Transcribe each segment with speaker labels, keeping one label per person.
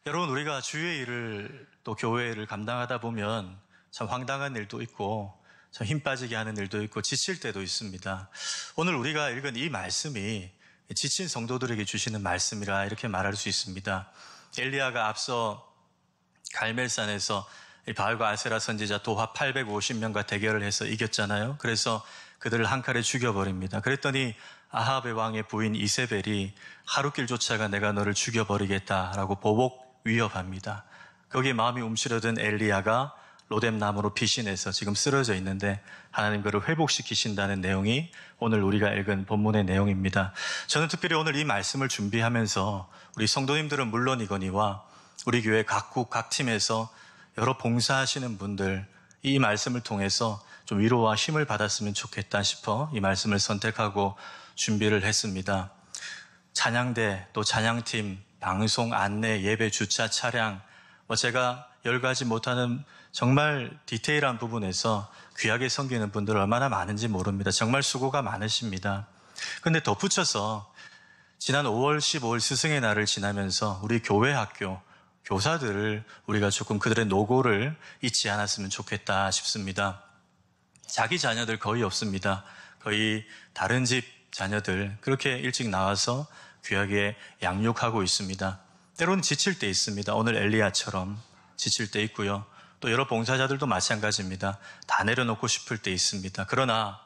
Speaker 1: 여러분, 우리가 주의 일을 또 교회를 감당하다 보면 참 황당한 일도 있고 참 힘 빠지게 하는 일도 있고 지칠 때도 있습니다. 오늘 우리가 읽은 이 말씀이 지친 성도들에게 주시는 말씀이라 이렇게 말할 수 있습니다. 엘리야가 앞서 갈멜산에서 바알과 아세라 선지자 도합 850명과 대결을 해서 이겼잖아요. 그래서 그들을 한 칼에 죽여버립니다. 그랬더니 아합의 왕의 부인 이세벨이 하루길 쫓아가 내가 너를 죽여버리겠다라고 보복 위협합니다. 거기에 마음이 움츠러든 엘리야가 로뎀나무로 피신해서 지금 쓰러져 있는데 하나님 그를 회복시키신다는 내용이 오늘 우리가 읽은 본문의 내용입니다. 저는 특별히 오늘 이 말씀을 준비하면서 우리 성도님들은 물론이거니와 우리 교회 각국 각 팀에서 여러 봉사하시는 분들 이 말씀을 통해서 좀 위로와 힘을 받았으면 좋겠다 싶어 이 말씀을 선택하고 준비를 했습니다. 찬양대, 또 찬양팀, 방송, 안내, 예배, 주차, 차량, 제가 열가지 못하는 정말 디테일한 부분에서 귀하게 섬기는 분들 얼마나 많은지 모릅니다. 정말 수고가 많으십니다. 그런데 덧붙여서 지난 5월 15일 스승의 날을 지나면서 우리 교회 학교 교사들을 우리가 조금 그들의 노고를 잊지 않았으면 좋겠다 싶습니다. 자기 자녀들 거의 없습니다. 거의 다른 집 자녀들 그렇게 일찍 나와서 귀하게 양육하고 있습니다. 때로는 지칠 때 있습니다. 오늘 엘리야처럼 지칠 때 있고요. 또 여러 봉사자들도 마찬가지입니다. 다 내려놓고 싶을 때 있습니다. 그러나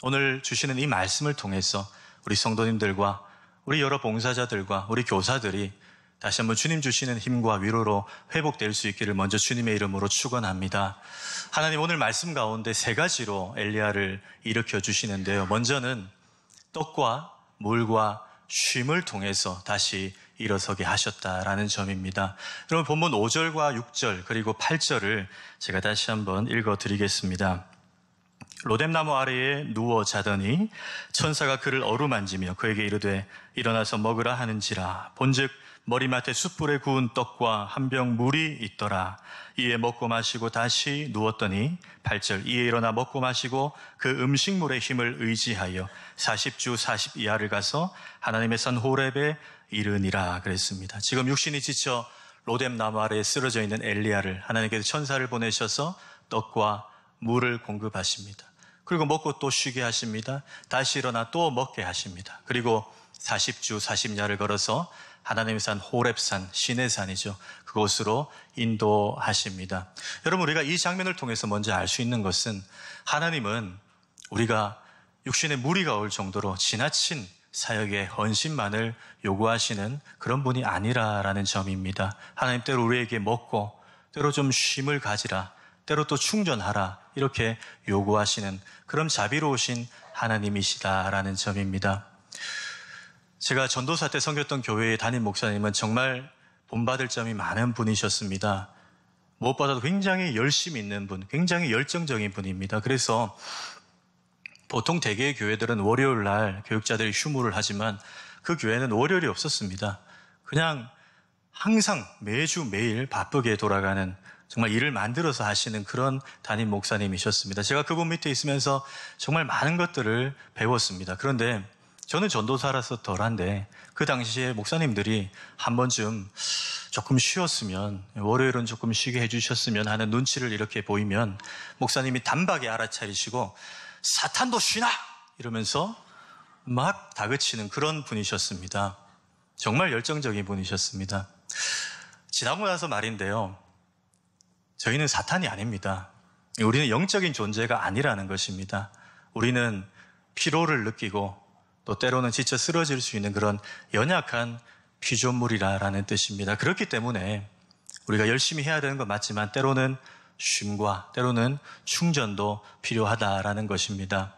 Speaker 1: 오늘 주시는 이 말씀을 통해서 우리 성도님들과 우리 여러 봉사자들과 우리 교사들이 다시 한번 주님 주시는 힘과 위로로 회복될 수 있기를 먼저 주님의 이름으로 축원합니다. 하나님 오늘 말씀 가운데 세 가지로 엘리야를 일으켜 주시는데요. 먼저는 떡과 물과 쉼을 통해서 다시 일어서게 하셨다라는 점입니다. 여러분 본문 5절과 6절 그리고 8절을 제가 다시 한번 읽어드리겠습니다. 로뎀나무 아래에 누워 자더니 천사가 그를 어루만지며 그에게 이르되 일어나서 먹으라 하는지라. 본즉 머리맡에 숯불에 구운 떡과 한 병 물이 있더라. 이에 먹고 마시고 다시 누웠더니 8절 이에 일어나 먹고 마시고 그 음식물의 힘을 의지하여 40주 40이하를 가서 하나님의 산 호렙에 이르니라 그랬습니다. 지금 육신이 지쳐 로뎀나무 아래에 쓰러져 있는 엘리야를 하나님께서 천사를 보내셔서 떡과 물을 공급하십니다. 그리고 먹고 또 쉬게 하십니다. 다시 일어나 또 먹게 하십니다. 그리고 40주 40야를 걸어서 하나님의 산 호렙산, 신의 산이죠. 그곳으로 인도하십니다. 여러분 우리가 이 장면을 통해서 먼저 알 수 있는 것은 하나님은 우리가 육신에 무리가 올 정도로 지나친 사역의 헌신만을 요구하시는 그런 분이 아니라라는 점입니다. 하나님 때로 우리에게 먹고 때로 좀 쉼을 가지라 때로 또 충전하라 이렇게 요구하시는 그런 자비로우신 하나님이시다라는 점입니다. 제가 전도사 때 섬겼던 교회의 담임 목사님은 정말 본받을 점이 많은 분이셨습니다. 무엇보다도 굉장히 열심히 있는 분, 굉장히 열정적인 분입니다. 그래서 보통 대개의 교회들은 월요일 날 교육자들이 휴무를 하지만 그 교회는 월요일이 없었습니다. 그냥 항상 매주 매일 바쁘게 돌아가는 정말 일을 만들어서 하시는 그런 담임 목사님이셨습니다. 제가 그분 밑에 있으면서 정말 많은 것들을 배웠습니다. 그런데 저는 전도사라서 덜한데 그 당시에 목사님들이 한 번쯤 조금 쉬었으면 월요일은 조금 쉬게 해주셨으면 하는 눈치를 이렇게 보이면 목사님이 단박에 알아차리시고 사탄도 쉬나! 이러면서 막 다그치는 그런 분이셨습니다. 정말 열정적인 분이셨습니다. 지나고 나서 말인데요. 저희는 사탄이 아닙니다. 우리는 영적인 존재가 아니라는 것입니다. 우리는 피로를 느끼고 또 때로는 지쳐 쓰러질 수 있는 그런 연약한 피조물이라는 뜻입니다. 그렇기 때문에 우리가 열심히 해야 되는 건 맞지만 때로는 쉼과 때로는 충전도 필요하다라는 것입니다.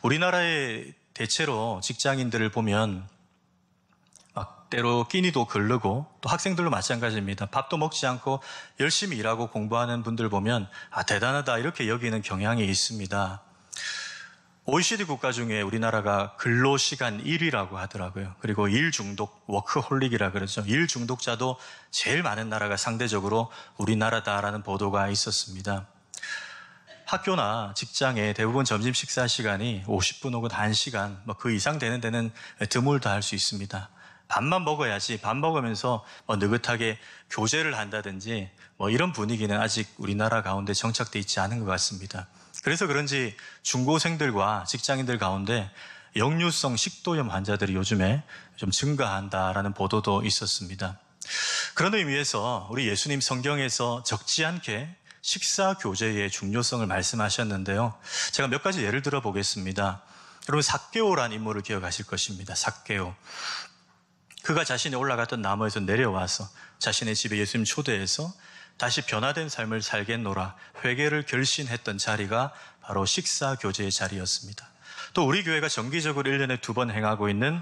Speaker 1: 우리나라의 대체로 직장인들을 보면 때로 끼니도 거르고 또 학생들도 마찬가지입니다. 밥도 먹지 않고 열심히 일하고 공부하는 분들 보면 대단하다 이렇게 여기는 경향이 있습니다. OECD 국가 중에 우리나라가 근로시간 1위라고 하더라고요. 그리고 일 중독, 워크홀릭이라 그러죠. 일 중독자도 제일 많은 나라가 상대적으로 우리나라다라는 보도가 있었습니다. 학교나 직장에 대부분 점심 식사 시간이 50분 혹은 1시간, 그 이상 되는 데는 드물다 할 수 있습니다. 밥만 먹어야지, 밥 먹으면서 느긋하게 교제를 한다든지 이런 분위기는 아직 우리나라 가운데 정착되어 있지 않은 것 같습니다. 그래서 그런지 중고생들과 직장인들 가운데 역류성 식도염 환자들이 요즘에 좀 증가한다라는 보도도 있었습니다. 그런 의미에서 우리 예수님 성경에서 적지 않게 식사 교제의 중요성을 말씀하셨는데요. 제가 몇 가지 예를 들어 보겠습니다. 여러분, 삭개오라는 인물을 기억하실 것입니다. 삭개오. 그가 자신이 올라갔던 나무에서 내려와서 자신의 집에 예수님 초대해서 다시 변화된 삶을 살겠노라 회개를 결심했던 자리가 바로 식사 교제의 자리였습니다. 또 우리 교회가 정기적으로 1년에 2번 행하고 있는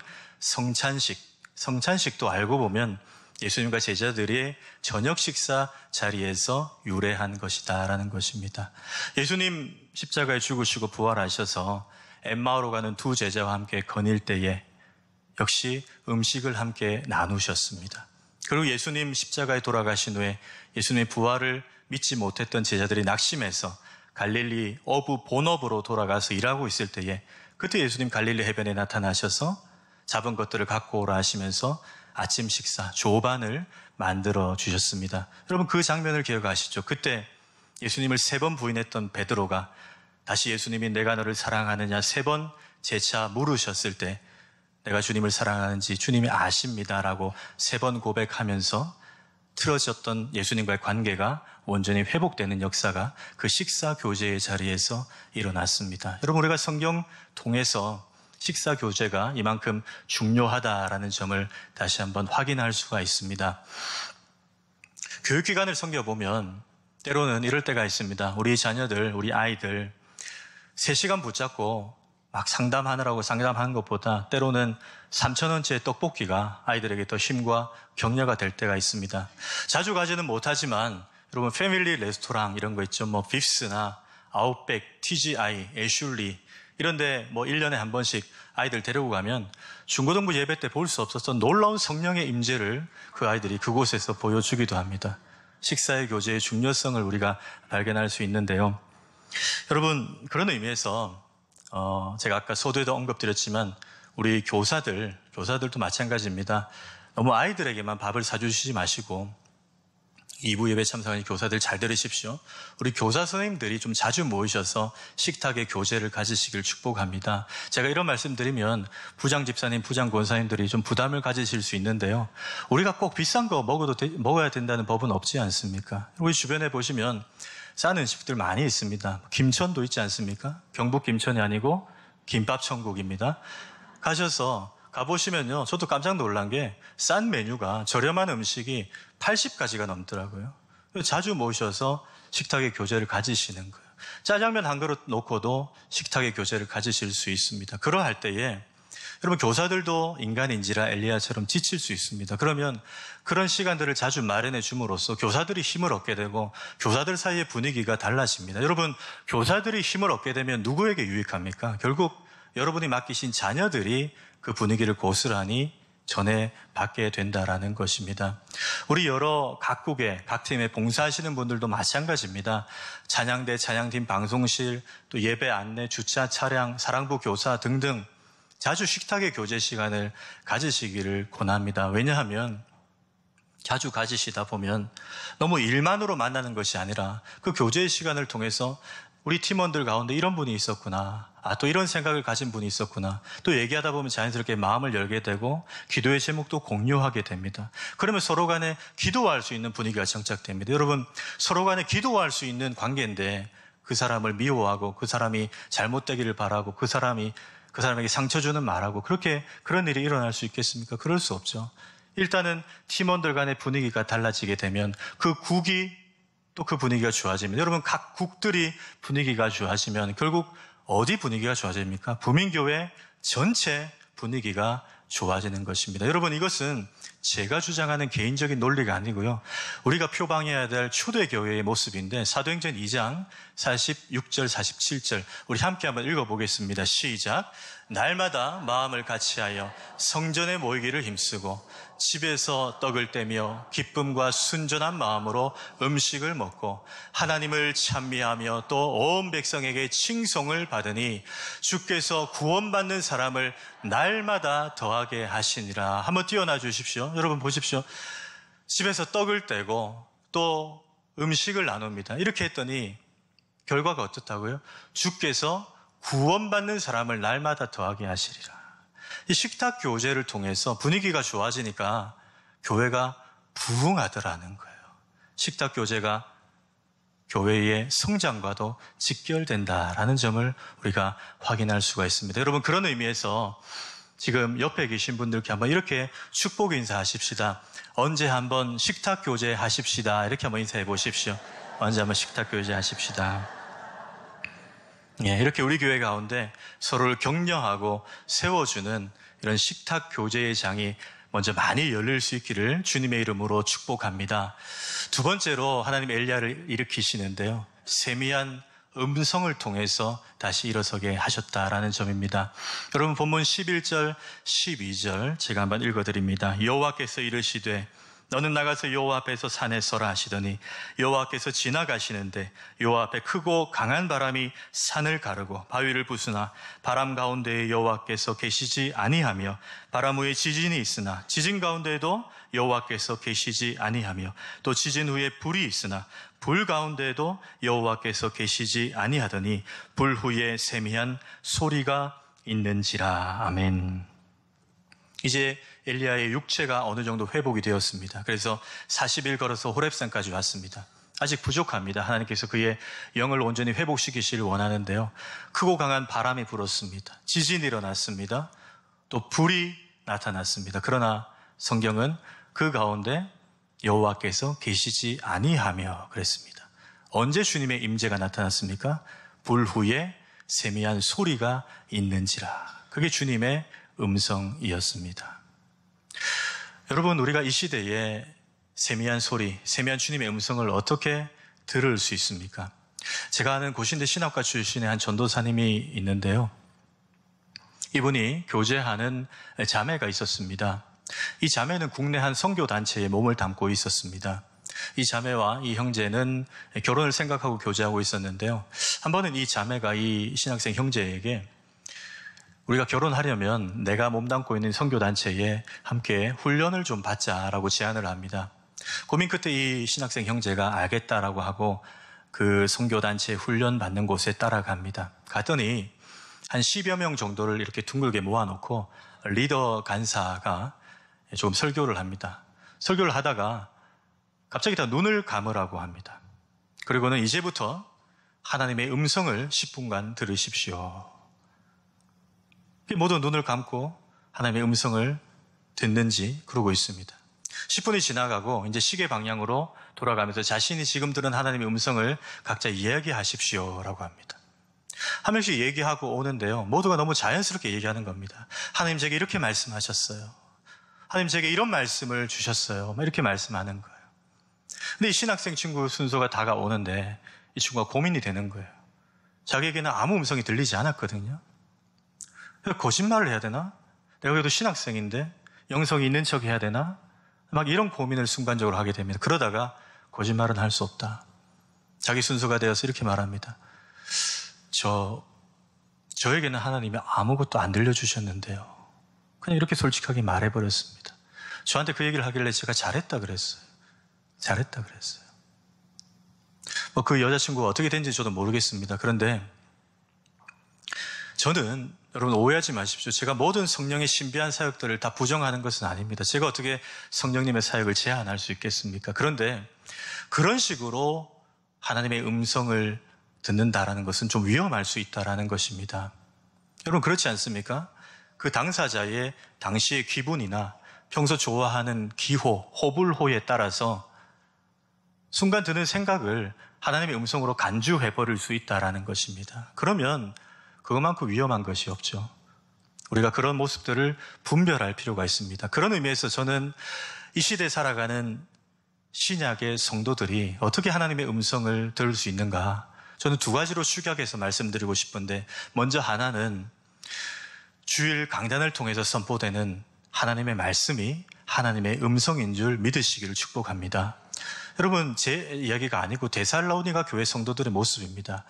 Speaker 1: 성찬식도 알고 보면 예수님과 제자들의 저녁 식사 자리에서 유래한 것이다라는 것입니다. 예수님 십자가에 죽으시고 부활하셔서 엠마오로 가는 두 제자와 함께 거닐 때에 역시 음식을 함께 나누셨습니다. 그리고 예수님 십자가에 돌아가신 후에 예수님의 부활을 믿지 못했던 제자들이 낙심해서 갈릴리 어부 본업으로 돌아가서 일하고 있을 때에 그때 예수님 갈릴리 해변에 나타나셔서 잡은 것들을 갖고 오라 하시면서 아침 식사 조반을 만들어 주셨습니다. 여러분, 그 장면을 기억하시죠? 그때 예수님을 3번 부인했던 베드로가 다시 예수님이 내가 너를 사랑하느냐 3번 재차 물으셨을 때 내가 주님을 사랑하는지 주님이 아십니다라고 3번 고백하면서 틀어졌던 예수님과의 관계가 온전히 회복되는 역사가 그 식사 교제의 자리에서 일어났습니다. 여러분, 우리가 성경 통해서 식사 교제가 이만큼 중요하다라는 점을 다시 한번 확인할 수가 있습니다. 교육기관을 섬겨보면 때로는 이럴 때가 있습니다. 우리 자녀들, 우리 아이들 3시간 붙잡고 막 상담하느라고 상담하는 것보다 때로는 3,000원짜리 떡볶이가 아이들에게 더 힘과 격려가 될 때가 있습니다. 자주 가지는 못하지만 여러분, 패밀리 레스토랑 이런 거 있죠. 빕스나 아웃백, TGI, 애슐리 이런데 1년에 한 번씩 아이들 데리고 가면 중고등부 예배 때 볼 수 없었던 놀라운 성령의 임재를 그 아이들이 그곳에서 보여주기도 합니다. 식사의 교제의 중요성을 우리가 발견할 수 있는데요. 여러분, 그런 의미에서 제가 아까 서두에도 언급드렸지만 우리 교사들도 마찬가지입니다. 너무 아이들에게만 밥을 사주시지 마시고 2부 예배 참석하는 교사들 잘 들으십시오. 우리 교사 선생님들이 좀 자주 모이셔서 식탁의 교제를 가지시길 축복합니다. 제가 이런 말씀 드리면 부장 집사님, 부장 권사님들이 좀 부담을 가지실 수 있는데요. 우리가 꼭 비싼 거 먹어야 된다는 법은 없지 않습니까? 우리 주변에 보시면 싼 음식들 많이 있습니다. 김천도 있지 않습니까? 경북 김천이 아니고 김밥 천국입니다. 가보시면요. 저도 깜짝 놀란 게 싼 메뉴가 저렴한 음식이 80가지가 넘더라고요. 자주 모셔서 식탁의 교제를 가지시는 거예요. 짜장면 한 그릇 놓고도 식탁의 교제를 가지실 수 있습니다. 그러할 때에 여러분, 교사들도 인간인지라 엘리야처럼 지칠 수 있습니다. 그러면 그런 시간들을 자주 마련해 줌으로써 교사들이 힘을 얻게 되고 교사들 사이의 분위기가 달라집니다. 여러분, 교사들이 힘을 얻게 되면 누구에게 유익합니까? 결국 여러분이 맡기신 자녀들이 그 분위기를 고스란히 전해받게 된다라는 것입니다. 우리 여러 각국의 각 팀에 봉사하시는 분들도 마찬가지입니다. 찬양대, 찬양팀, 방송실, 또 예배 안내, 주차, 차량, 사랑부 교사 등등 자주 식탁의 교제 시간을 가지시기를 권합니다. 왜냐하면 자주 가지시다 보면 너무 일만으로 만나는 것이 아니라 그 교제의 시간을 통해서 우리 팀원들 가운데 이런 분이 있었구나. 또 이런 생각을 가진 분이 있었구나. 또 얘기하다 보면 자연스럽게 마음을 열게 되고 기도의 제목도 공유하게 됩니다. 그러면 서로 간에 기도할 수 있는 분위기가 정착됩니다. 여러분, 서로 간에 기도할 수 있는 관계인데 그 사람을 미워하고 그 사람이 잘못되기를 바라고 그 사람에게 상처 주는 말하고 그런 일이 일어날 수 있겠습니까? 그럴 수 없죠. 일단은 팀원들 간의 분위기가 달라지게 되면 그 국이 또 그 분위기가 좋아집니다. 여러분, 각 국들이 분위기가 좋아지면 결국 어디 분위기가 좋아집니까? 부민교회 전체 분위기가 좋아지는 것입니다. 여러분, 이것은 제가 주장하는 개인적인 논리가 아니고요. 우리가 표방해야 될 초대교회의 모습인데 사도행전 2장 46절, 47절 우리 함께 한번 읽어보겠습니다. 시작. 날마다 마음을 같이하여 성전에 모이기를 힘쓰고 집에서 떡을 떼며 기쁨과 순전한 마음으로 음식을 먹고 하나님을 찬미하며 또 온 백성에게 칭송을 받으니 주께서 구원받는 사람을 날마다 더하게 하시니라. 한번 띄워놔 주십시오. 여러분 보십시오. 집에서 떡을 떼고 또 음식을 나눕니다. 이렇게 했더니 결과가 어떻다고요? 주께서 구원받는 사람을 날마다 더하게 하시리라. 이 식탁 교제를 통해서 분위기가 좋아지니까 교회가 부흥하더라는 거예요. 식탁 교제가 교회의 성장과도 직결된다라는 점을 우리가 확인할 수가 있습니다. 여러분, 그런 의미에서 지금 옆에 계신 분들께 한번 이렇게 축복 인사하십시다. 언제 한번 식탁 교제 하십시다. 이렇게 한번 인사해 보십시오. 언제 한번 식탁 교제 하십시다. 예, 이렇게 우리 교회 가운데 서로를 격려하고 세워주는 이런 식탁 교제의 장이 먼저 많이 열릴 수 있기를 주님의 이름으로 축복합니다. 두 번째로 하나님 엘리야를 일으키시는데요. 세미한 음성을 통해서 다시 일어서게 하셨다라는 점입니다. 여러분 본문 11절, 12절 제가 한번 읽어드립니다. 여호와께서 이르시되 너는 나가서 여호와 앞에서 산에 서라 하시더니 여호와께서 지나가시는데 여호와 앞에 크고 강한 바람이 산을 가르고 바위를 부수나 바람 가운데에 여호와께서 계시지 아니하며 바람 후에 지진이 있으나 지진 가운데에도 여호와께서 계시지 아니하며 또 지진 후에 불이 있으나 불 가운데에도 여호와께서 계시지 아니하더니 불 후에 세미한 소리가 있는지라. 아멘. 이제 엘리야의 육체가 어느 정도 회복이 되었습니다. 그래서 40일 걸어서 호렙산까지 왔습니다. 아직 부족합니다. 하나님께서 그의 영을 온전히 회복시키시길 원하는데요. 크고 강한 바람이 불었습니다. 지진이 일어났습니다. 또 불이 나타났습니다. 그러나 성경은 그 가운데 여호와께서 계시지 아니하며 그랬습니다. 언제 주님의 임재가 나타났습니까? 불 후에 세미한 소리가 있는지라. 그게 주님의 음성이었습니다. 여러분, 우리가 이 시대에 세미한 소리, 세미한 주님의 음성을 어떻게 들을 수 있습니까? 제가 아는 고신대 신학과 출신의 한 전도사님이 있는데요. 이분이 교제하는 자매가 있었습니다. 이 자매는 국내 한 선교단체에 몸을 담고 있었습니다. 이 자매와 이 형제는 결혼을 생각하고 교제하고 있었는데요. 한 번은 이 자매가 이 신학생 형제에게 우리가 결혼하려면 내가 몸담고 있는 선교단체에 함께 훈련을 좀 받자라고 제안을 합니다. 고민 끝에 이 신학생 형제가 알겠다라고 하고 그 선교단체 훈련 받는 곳에 따라갑니다. 갔더니 한 10여 명 정도를 이렇게 둥글게 모아놓고 리더 간사가 조금 설교를 합니다. 설교를 하다가 갑자기 다 눈을 감으라고 합니다. 그리고는 이제부터 하나님의 음성을 10분간 들으십시오. 모두 눈을 감고 하나님의 음성을 듣는지 그러고 있습니다. 10분이 지나가고 이제 시계 방향으로 돌아가면서 자신이 지금 들은 하나님의 음성을 각자 이야기하십시오라고 합니다. 한 명씩 얘기하고 오는데요. 모두가 너무 자연스럽게 얘기하는 겁니다. 하나님 제게 이렇게 말씀하셨어요. 하나님 제게 이런 말씀을 주셨어요. 이렇게 말씀하는 거예요. 근데 이 신학생 친구 순서가 다가오는데 이 친구가 고민이 되는 거예요. 자기에게는 아무 음성이 들리지 않았거든요. 거짓말을 해야 되나? 내가 그래도 신학생인데 영성이 있는 척 해야 되나? 막 이런 고민을 순간적으로 하게 됩니다. 그러다가 거짓말은 할 수 없다. 자기 순서가 되어서 이렇게 말합니다. 저에게는 하나님이 아무것도 안 들려주셨는데요. 그냥 이렇게 솔직하게 말해버렸습니다. 저한테 그 얘기를 하길래 제가 잘했다 그랬어요. 잘했다 그랬어요. 그 여자친구가 어떻게 된지 저도 모르겠습니다. 그런데 저는 여러분 오해하지 마십시오. 제가 모든 성령의 신비한 사역들을 다 부정하는 것은 아닙니다. 제가 어떻게 성령님의 사역을 제한할 수 있겠습니까? 그런데 그런 식으로 하나님의 음성을 듣는다라는 것은 좀 위험할 수 있다라는 것입니다. 여러분 그렇지 않습니까? 그 당사자의 당시의 기분이나 평소 좋아하는 기호, 호불호에 따라서 순간 드는 생각을 하나님의 음성으로 간주해버릴 수 있다라는 것입니다. 그러면 그것만큼 위험한 것이 없죠. 우리가 그런 모습들을 분별할 필요가 있습니다. 그런 의미에서 저는 이 시대에 살아가는 신약의 성도들이 어떻게 하나님의 음성을 들을 수 있는가, 저는 두 가지로 축약해서 말씀드리고 싶은데, 먼저 하나는 주일 강단을 통해서 선포되는 하나님의 말씀이 하나님의 음성인 줄 믿으시기를 축복합니다. 여러분, 제 이야기가 아니고 데살로니가 교회 성도들의 모습입니다.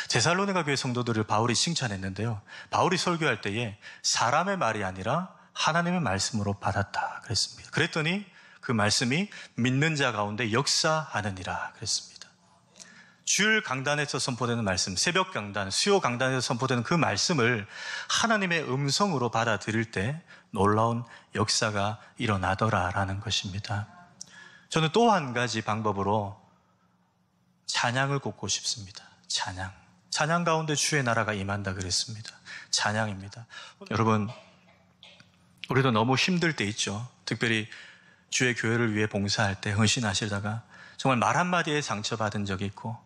Speaker 1: 데살로니가 교회 성도들을 바울이 칭찬했는데요. 바울이 설교할 때에 사람의 말이 아니라 하나님의 말씀으로 받았다 그랬습니다. 그랬더니 그 말씀이 믿는 자 가운데 역사하느니라 그랬습니다. 주일 강단에서 선포되는 말씀, 새벽 강단, 수요 강단에서 선포되는 그 말씀을 하나님의 음성으로 받아들일 때 놀라운 역사가 일어나더라라는 것입니다. 저는 또 한 가지 방법으로 찬양을 꼽고 싶습니다. 찬양 가운데 주의 나라가 임한다 그랬습니다. 찬양입니다. 여러분, 우리도 너무 힘들 때 있죠. 특별히 주의 교회를 위해 봉사할 때 헌신하시다가 정말 말 한마디에 상처받은 적이 있고,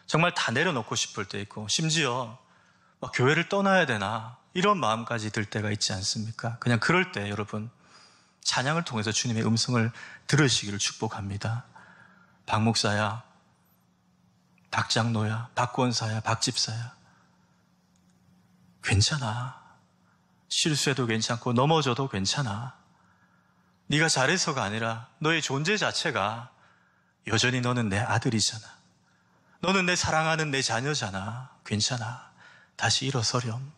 Speaker 1: 정말 다 내려놓고 싶을 때 있고, 심지어 교회를 떠나야 되나 이런 마음까지 들 때가 있지 않습니까? 그냥 그럴 때 여러분, 찬양을 통해서 주님의 음성을 들으시기를 축복합니다. 박 목사야, 박 장로야, 박 권사야, 박 집사야, 괜찮아. 실수해도 괜찮고 넘어져도 괜찮아. 네가 잘해서가 아니라 너의 존재 자체가 여전히 너는 내 아들이잖아. 너는 내 사랑하는 내 자녀잖아. 괜찮아. 다시 일어서렴.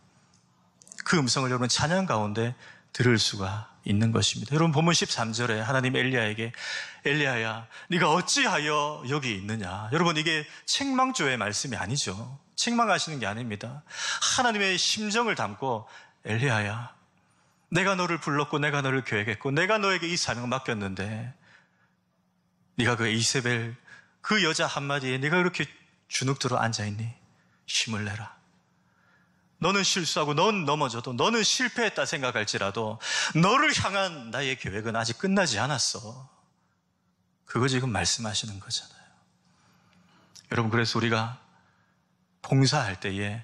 Speaker 1: 그 음성을 여러분 찬양 가운데 들을 수가 있는 것입니다. 여러분 본문 13절에 하나님 엘리야에게 엘리야야 네가 어찌하여 여기 있느냐. 여러분 이게 책망조의 말씀이 아니죠. 책망하시는 게 아닙니다. 하나님의 심정을 담고 엘리야야 내가 너를 불렀고 내가 너를 계획했고 내가 너에게 이 사명을 맡겼는데 네가 그 이세벨 그 여자 한마디에 네가 그렇게 주눅들어 앉아있니? 힘을 내라. 너는 실수하고 넌 넘어져도 너는 실패했다 생각할지라도 너를 향한 나의 계획은 아직 끝나지 않았어. 그거 지금 말씀하시는 거잖아요. 여러분 그래서 우리가 봉사할 때에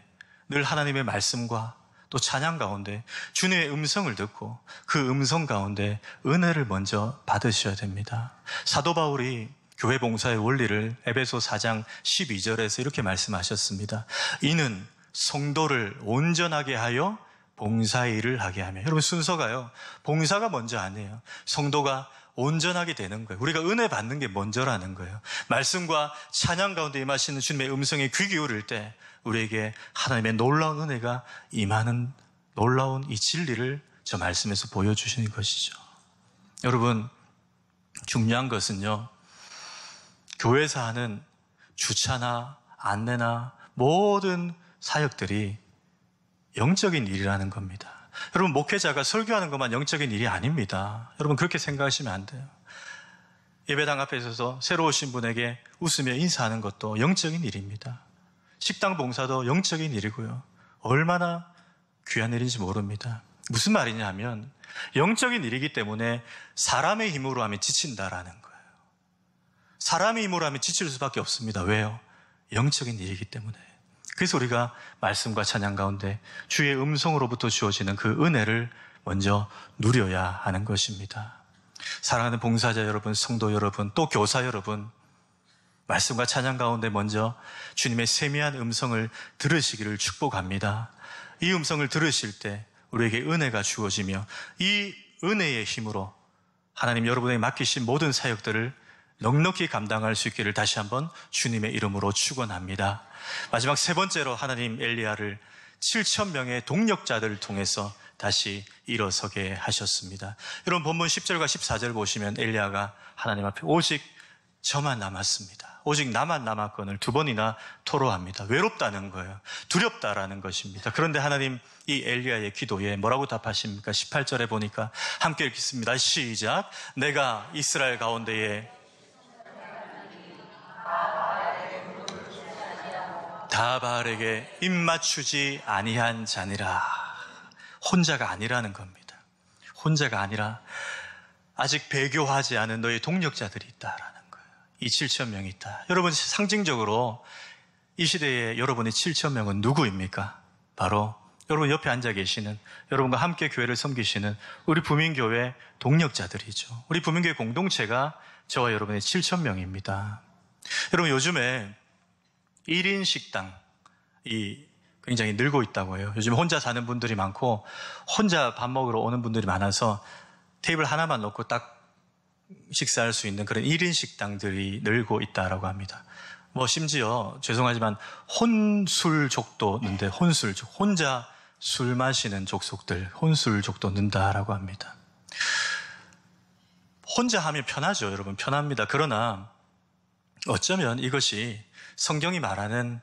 Speaker 1: 늘 하나님의 말씀과 또 찬양 가운데 주님의 음성을 듣고 그 음성 가운데 은혜를 먼저 받으셔야 됩니다. 사도 바울이 교회 봉사의 원리를 에베소 4장 12절에서 이렇게 말씀하셨습니다. 이는 성도를 온전하게 하여 봉사의 일을 하게 하며. 여러분 순서가요. 봉사가 먼저 아니에요. 성도가 온전하게 되는 거예요. 우리가 은혜 받는 게 먼저라는 거예요. 말씀과 찬양 가운데 임하시는 주님의 음성에 귀 기울일 때 우리에게 하나님의 놀라운 은혜가 임하는 놀라운 이 진리를 저 말씀에서 보여주시는 것이죠. 여러분 중요한 것은요. 교회에서 하는 주차나 안내나 모든 사역들이 영적인 일이라는 겁니다. 여러분 목회자가 설교하는 것만 영적인 일이 아닙니다. 여러분 그렇게 생각하시면 안 돼요. 예배당 앞에 서서 새로 오신 분에게 웃으며 인사하는 것도 영적인 일입니다. 식당 봉사도 영적인 일이고요. 얼마나 귀한 일인지 모릅니다. 무슨 말이냐 하면 영적인 일이기 때문에 사람의 힘으로 하면 지친다라는 거예요. 사람의 힘으로 하면 지칠 수밖에 없습니다. 왜요? 영적인 일이기 때문에. 그래서 우리가 말씀과 찬양 가운데 주의 음성으로부터 주어지는 그 은혜를 먼저 누려야 하는 것입니다. 사랑하는 봉사자 여러분, 성도 여러분, 또 교사 여러분, 말씀과 찬양 가운데 먼저 주님의 세미한 음성을 들으시기를 축복합니다. 이 음성을 들으실 때 우리에게 은혜가 주어지며 이 은혜의 힘으로 하나님 여러분에게 맡기신 모든 사역들을 넉넉히 감당할 수 있기를 다시 한번 주님의 이름으로 축원합니다. 마지막 세 번째로 하나님 엘리야를 7,000명의 동력자들을 통해서 다시 일어서게 하셨습니다. 여러분 본문 10절과 14절 보시면 엘리야가 하나님 앞에 오직 저만 남았습니다. 오직 나만 남았건을 두 번이나 토로합니다. 외롭다는 거예요. 두렵다라는 것입니다. 그런데 하나님 이 엘리야의 기도에 뭐라고 답하십니까? 18절에 보니까 함께 읽겠습니다. 시작. 내가 이스라엘 가운데에 다발에게 입맞추지 아니한 자니라. 혼자가 아니라는 겁니다. 혼자가 아니라 아직 배교하지 않은 너의 동력자들이 있다라는 거예요. 이 7,000명이 있다. 여러분 상징적으로 이 시대에 여러분의 7,000명은 누구입니까? 바로 여러분 옆에 앉아 계시는 여러분과 함께 교회를 섬기시는 우리 부민교회 동력자들이죠. 우리 부민교회 공동체가 저와 여러분의 7,000명입니다. 여러분 요즘에 1인 식당이 굉장히 늘고 있다고 해요. 요즘 혼자 사는 분들이 많고 혼자 밥 먹으러 오는 분들이 많아서 테이블 하나만 놓고 딱 식사할 수 있는 그런 1인 식당들이 늘고 있다라고 합니다. 심지어 죄송하지만 혼술족도 는데, 혼술족, 혼자 술 마시는 족속들, 혼술족도 는다라고 합니다. 혼자 하면 편하죠, 여러분. 편합니다. 그러나 어쩌면 이것이 성경이 말하는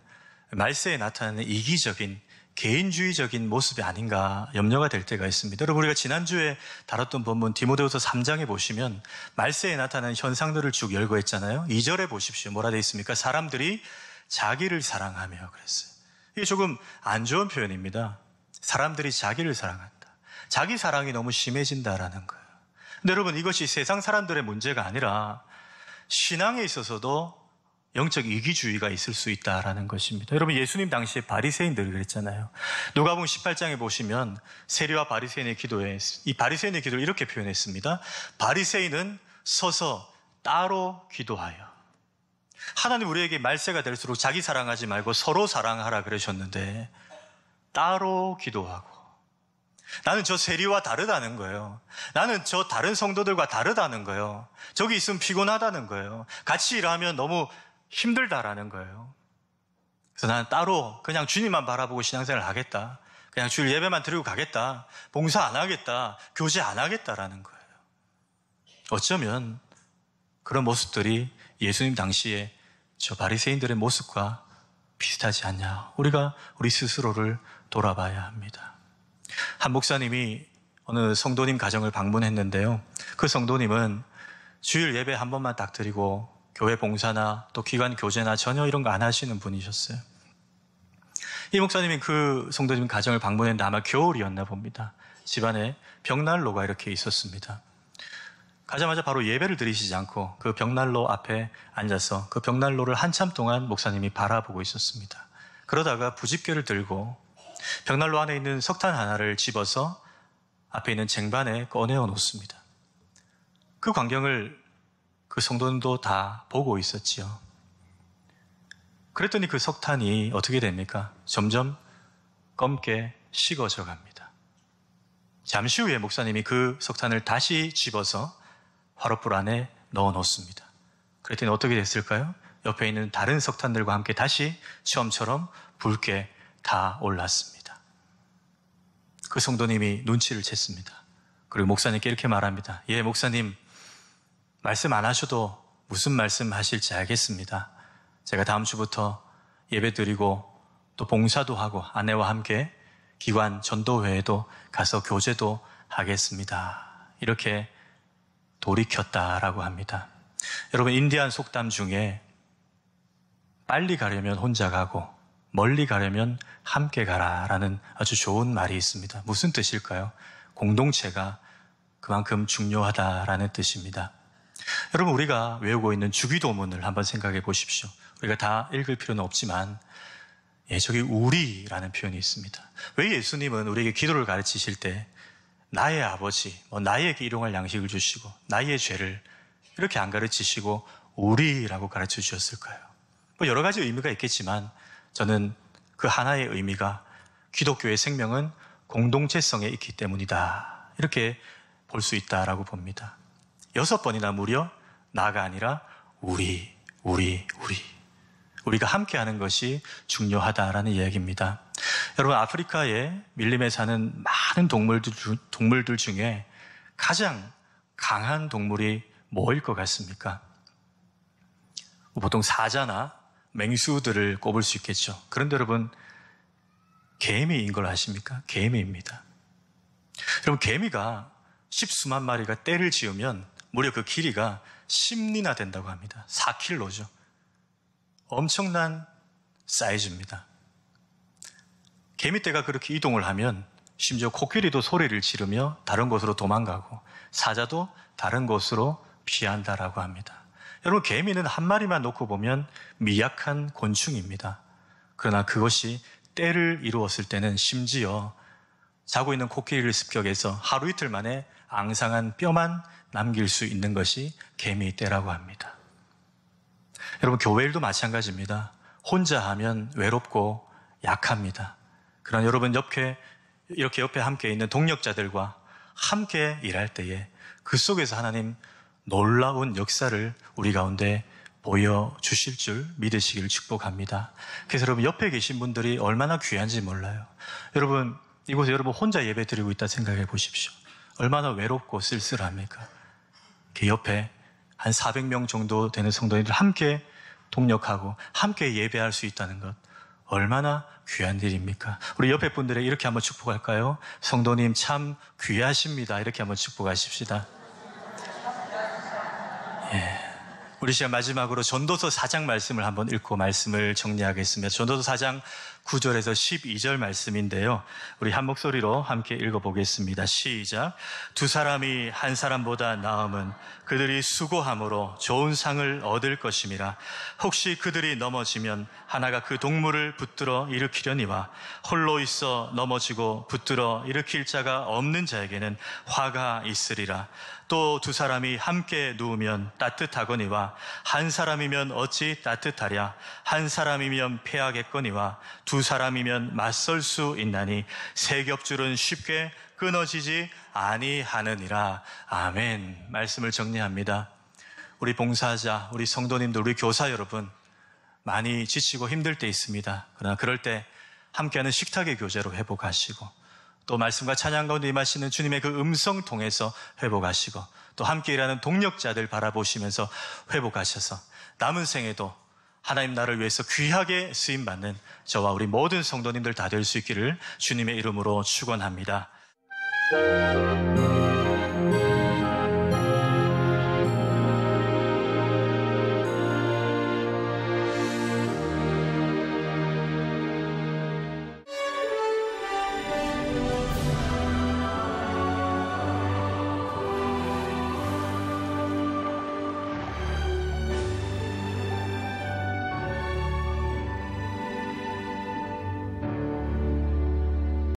Speaker 1: 말세에 나타나는 이기적인 개인주의적인 모습이 아닌가 염려가 될 때가 있습니다. 여러분, 우리가 지난주에 다뤘던 본문 디모데후서 3장에 보시면 말세에 나타나는 현상들을 쭉 열거했잖아요. 2절에 보십시오. 뭐라 되어 있습니까? 사람들이 자기를 사랑하며 그랬어요. 이게 조금 안 좋은 표현입니다. 사람들이 자기를 사랑한다. 자기 사랑이 너무 심해진다라는 거예요. 근데 여러분, 이것이 세상 사람들의 문제가 아니라 신앙에 있어서도 영적 이기주의가 있을 수 있다라는 것입니다. 여러분, 예수님 당시에 바리새인들이 그랬잖아요. 누가복음 18장에 보시면 세리와 바리새인의 기도에, 이 바리새인의 기도를 이렇게 표현했습니다. 바리새인은 서서 따로 기도하여. 하나님 우리에게 말세가 될수록 자기 사랑하지 말고 서로 사랑하라 그러셨는데 따로 기도하고, 나는 저 세리와 다르다는 거예요. 나는 저 다른 성도들과 다르다는 거예요. 저기 있으면 피곤하다는 거예요. 같이 일하면 너무 힘들다라는 거예요. 그래서 나는 따로 그냥 주님만 바라보고 신앙생활을 하겠다. 그냥 주일 예배만 드리고 가겠다. 봉사 안 하겠다. 교제 안 하겠다라는 거예요. 어쩌면 그런 모습들이 예수님 당시에 저 바리새인들의 모습과 비슷하지 않냐. 우리가 우리 스스로를 돌아봐야 합니다. 한 목사님이 어느 성도님 가정을 방문했는데요. 그 성도님은 주일 예배 한 번만 딱 드리고 교회 봉사나 또 기관 교제나 전혀 이런 거 안 하시는 분이셨어요. 이 목사님이 그 성도님 가정을 방문했는데 아마 겨울이었나 봅니다. 집안에 벽난로가 이렇게 있었습니다. 가자마자 바로 예배를 드리시지 않고 그 벽난로 앞에 앉아서 그 벽난로를 한참 동안 목사님이 바라보고 있었습니다. 그러다가 부집개를 들고 벽난로 안에 있는 석탄 하나를 집어서 앞에 있는 쟁반에 꺼내어 놓습니다. 그 광경을 그 성도님도 다 보고 있었지요. 그랬더니 그 석탄이 어떻게 됩니까? 점점 검게 식어져 갑니다. 잠시 후에 목사님이 그 석탄을 다시 집어서 화롯불 안에 넣어 놓습니다. 그랬더니 어떻게 됐을까요? 옆에 있는 다른 석탄들과 함께 다시 처음처럼 붉게 다 올랐습니다. 그 성도님이 눈치를 챘습니다. 그리고 목사님께 이렇게 말합니다. 예, 목사님, 말씀 안 하셔도 무슨 말씀 하실지 알겠습니다. 제가 다음 주부터 예배 드리고 또 봉사도 하고 아내와 함께 기관 전도회에도 가서 교제도 하겠습니다. 이렇게 돌이켰다라고 합니다. 여러분, 인디안 속담 중에 빨리 가려면 혼자 가고 멀리 가려면 함께 가라라는 아주 좋은 말이 있습니다. 무슨 뜻일까요? 공동체가 그만큼 중요하다라는 뜻입니다. 여러분, 우리가 외우고 있는 주기도문을 한번 생각해 보십시오. 우리가 다 읽을 필요는 없지만 저기 우리라는 표현이 있습니다. 왜 예수님은 우리에게 기도를 가르치실 때 나의 아버지, 나에게 일용할 양식을 주시고 나의 죄를 이렇게 안 가르치시고 우리라고 가르쳐 주셨을까요? 여러 가지 의미가 있겠지만 저는 그 하나의 의미가 기독교의 생명은 공동체성에 있기 때문이다. 이렇게 볼 수 있다라고 봅니다. 6번이나 무려 나가 아니라 우리가 함께하는 것이 중요하다라는 이야기입니다. 여러분, 아프리카에 밀림에 사는 많은 동물들 중에 가장 강한 동물이 뭐일 것 같습니까? 보통 사자나 맹수들을 꼽을 수 있겠죠. 그런데 여러분, 개미인 걸 아십니까? 개미입니다. 여러분, 개미가 10수만 마리가 떼를 지으면 무려 그 길이가 10리나 된다고 합니다. 4kg죠. 엄청난 사이즈입니다. 개미떼가 그렇게 이동을 하면 심지어 코끼리도 소리를 지르며 다른 곳으로 도망가고 사자도 다른 곳으로 피한다라고 합니다. 여러분, 개미는 한 마리만 놓고 보면 미약한 곤충입니다. 그러나 그것이 떼를 이루었을 때는 심지어 자고 있는 코끼리를 습격해서 하루 이틀 만에 앙상한 뼈만 남길 수 있는 것이 개미떼라고 합니다. 여러분, 교회 일도 마찬가지입니다. 혼자 하면 외롭고 약합니다. 그러나 여러분 이렇게 옆에 함께 있는 동력자들과 함께 일할 때에 그 속에서 하나님 놀라운 역사를 우리 가운데 보여주실 줄 믿으시길 축복합니다. 그래서 여러분 옆에 계신 분들이 얼마나 귀한지 몰라요. 여러분 이곳에 여러분 혼자 예배 드리고 있다 생각해 보십시오. 얼마나 외롭고 쓸쓸합니까? 그 옆에 한 400명 정도 되는 성도님들 함께 동력하고 함께 예배할 수 있다는 것 얼마나 귀한 일입니까? 우리 옆에 분들에게 이렇게 한번 축복할까요? 성도님 참 귀하십니다. 이렇게 한번 축복하십시다. 예. 우리 시간 마지막으로 전도서 4장 말씀을 한번 읽고 말씀을 정리하겠습니다. 전도서 4장 9절에서 12절 말씀인데요. 우리 한 목소리로 함께 읽어보겠습니다. 시작. 두 사람이 한 사람보다 나음은 그들이 수고함으로 좋은 상을 얻을 것임이라. 혹시 그들이 넘어지면 하나가 그 동물을 붙들어 일으키려니와 홀로 있어 넘어지고 붙들어 일으킬 자가 없는 자에게는 화가 있으리라. 또 두 사람이 함께 누우면 따뜻하거니와 한 사람이면 어찌 따뜻하랴. 한 사람이면 패하겠거니와 두 사람이면 맞설 수 있나니 세 겹줄은 쉽게 끊어지지 아니하느니라. 아멘. 말씀을 정리합니다. 우리 봉사자, 우리 성도님들, 우리 교사 여러분 많이 지치고 힘들 때 있습니다. 그러나 그럴 때 함께하는 식탁의 교제로 회복하시고 또 말씀과 찬양 가운데 임하시는 주님의 그 음성 통해서 회복하시고 또 함께 일하는 동력자들 바라보시면서 회복하셔서 남은 생에도 하나님 나라를 위해서 귀하게 쓰임받는 저와 우리 모든 성도님들 다 될 수 있기를 주님의 이름으로 축원합니다.